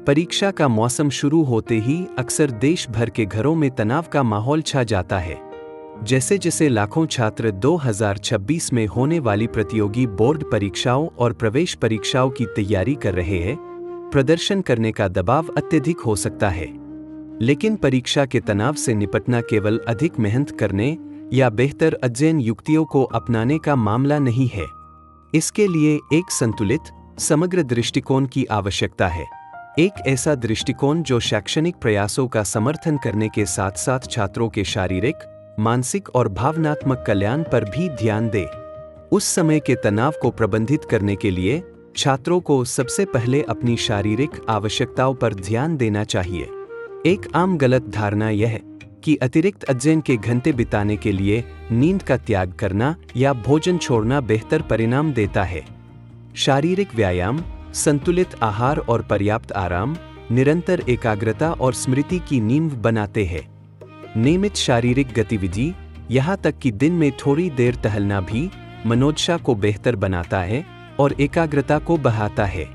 परीक्षा का मौसम शुरू होते ही अक्सर देश भर के घरों में तनाव का माहौल छा जाता है। जैसे जैसे लाखों छात्र 2026 में होने वाली प्रतियोगी बोर्ड परीक्षाओं और प्रवेश परीक्षाओं की तैयारी कर रहे हैं, प्रदर्शन करने का दबाव अत्यधिक हो सकता है। लेकिन परीक्षा के तनाव से निपटना केवल अधिक मेहनत करने या बेहतर अध्ययन युक्तियों को अपनाने का मामला नहीं है। इसके लिए एक संतुलित, समग्र दृष्टिकोण की आवश्यकता है। एक ऐसा दृष्टिकोण जो शैक्षणिक प्रयासों का समर्थन करने के साथ साथ छात्रों के शारीरिक, मानसिक और भावनात्मक कल्याण पर भी ध्यान दे। उस समय के तनाव को प्रबंधित करने के लिए छात्रों को सबसे पहले अपनी शारीरिक आवश्यकताओं पर ध्यान देना चाहिए। एक आम गलत धारणा यह है कि अतिरिक्त अध्ययन के घंटे बिताने के लिए नींद का त्याग करना या भोजन छोड़ना बेहतर परिणाम देता है। शारीरिक व्यायाम, संतुलित आहार और पर्याप्त आराम निरंतर एकाग्रता और स्मृति की नींव बनाते हैं। नियमित शारीरिक गतिविधि, यहाँ तक कि दिन में थोड़ी देर टहलना भी मनोदशा को बेहतर बनाता है और एकाग्रता को बढ़ाता है।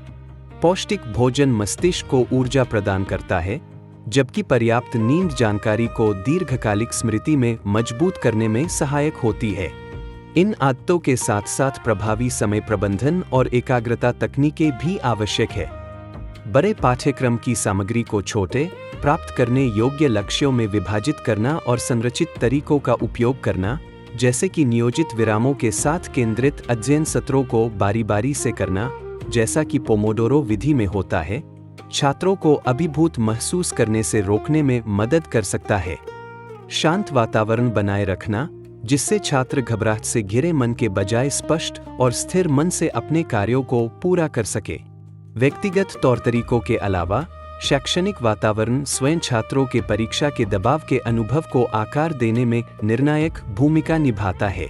पौष्टिक भोजन मस्तिष्क को ऊर्जा प्रदान करता है, जबकि पर्याप्त नींद जानकारी को दीर्घकालिक स्मृति में मजबूत करने में सहायक होती है। इन आदतों के साथ साथ प्रभावी समय प्रबंधन और एकाग्रता तकनीकें भी आवश्यक है। बड़े पाठ्यक्रम की सामग्री को छोटे, प्राप्त करने योग्य लक्ष्यों में विभाजित करना और संरचित तरीकों का उपयोग करना, जैसे कि नियोजित विरामों के साथ केंद्रित अध्ययन सत्रों को बारी-बारी से करना, जैसा कि पोमोडोरो विधि में होता है, छात्रों को अभिभूत महसूस करने से रोकने में मदद कर सकता है। शांत वातावरण बनाए रखना, जिससे छात्र घबराहट से घिरे मन के बजाय स्पष्ट और स्थिर मन से अपने कार्यों को पूरा कर सके। व्यक्तिगत तौर तरीकों के अलावा शैक्षणिक वातावरण स्वयं छात्रों के परीक्षा के दबाव के अनुभव को आकार देने में निर्णायक भूमिका निभाता है।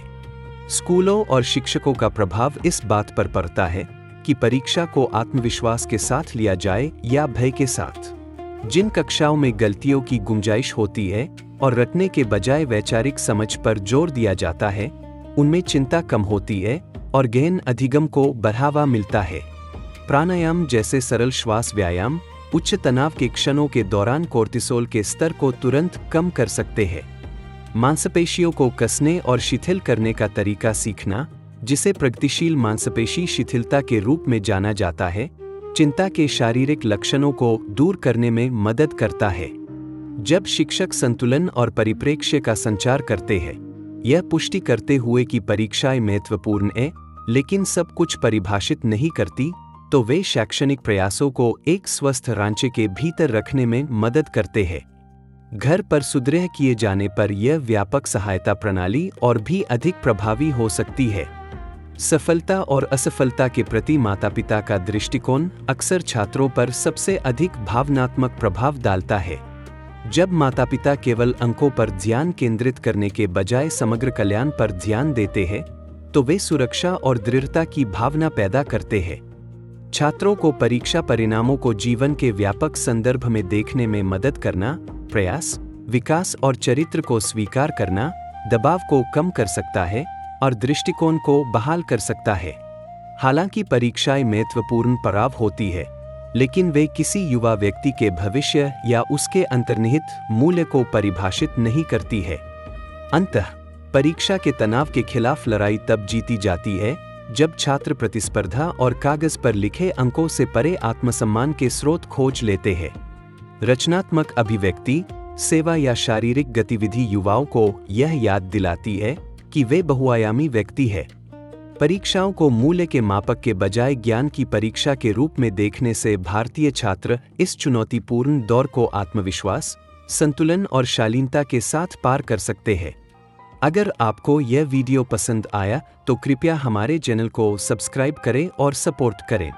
स्कूलों और शिक्षकों का प्रभाव इस बात पर पड़ता है कि परीक्षा को आत्मविश्वास के साथ लिया जाए या भय के साथ। जिन कक्षाओं में गलतियों की गुंजाइश होती है और रटने के बजाय वैचारिक समझ पर जोर दिया जाता है, उनमें चिंता कम होती है और गहन अधिगम को बढ़ावा मिलता है। प्राणायाम जैसे सरल श्वास व्यायाम उच्च तनाव के क्षणों के दौरान कोर्टिसोल के स्तर को तुरंत कम कर सकते हैं। मांसपेशियों को कसने और शिथिल करने का तरीका सीखना, जिसे प्रगतिशील मांसपेशी शिथिलता के रूप में जाना जाता है, चिंता के शारीरिक लक्षणों को दूर करने में मदद करता है। जब शिक्षक संतुलन और परिप्रेक्ष्य का संचार करते हैं, यह पुष्टि करते हुए कि परीक्षाएं महत्वपूर्ण है लेकिन सब कुछ परिभाषित नहीं करती, तो वे शैक्षणिक प्रयासों को एक स्वस्थ ढांचे के भीतर रखने में मदद करते हैं। घर पर सुदृढ़ किए जाने पर यह व्यापक सहायता प्रणाली और भी अधिक प्रभावी हो सकती है। सफलता और असफलता के प्रति माता-पिता का दृष्टिकोण अक्सर छात्रों पर सबसे अधिक भावनात्मक प्रभाव डालता है। जब माता-पिता केवल अंकों पर ध्यान केंद्रित करने के बजाय समग्र कल्याण पर ध्यान देते हैं, तो वे सुरक्षा और दृढ़ता की भावना पैदा करते हैं। छात्रों को परीक्षा परिणामों को जीवन के व्यापक संदर्भ में देखने में मदद करना, प्रयास, विकास और चरित्र को स्वीकार करना दबाव को कम कर सकता है और दृष्टिकोण को बहाल कर सकता है। हालांकि परीक्षाएं महत्वपूर्ण पड़ाव होती है, लेकिन वे किसी युवा व्यक्ति के भविष्य या उसके अंतर्निहित मूल्य को परिभाषित नहीं करती है। अंततः परीक्षा के तनाव के खिलाफ लड़ाई तब जीती जाती है जब छात्र प्रतिस्पर्धा और कागज पर लिखे अंकों से परे आत्मसम्मान के स्रोत खोज लेते हैं। रचनात्मक अभिव्यक्ति, सेवा या शारीरिक गतिविधि युवाओं को यह याद दिलाती है कि वे बहुआयामी व्यक्ति है। परीक्षाओं को मूल्य के मापक के बजाय ज्ञान की परीक्षा के रूप में देखने से भारतीय छात्र इस चुनौतीपूर्ण दौर को आत्मविश्वास, संतुलन और शालीनता के साथ पार कर सकते हैं। अगर आपको यह वीडियो पसंद आया तो कृपया हमारे चैनल को सब्सक्राइब करें और सपोर्ट करें।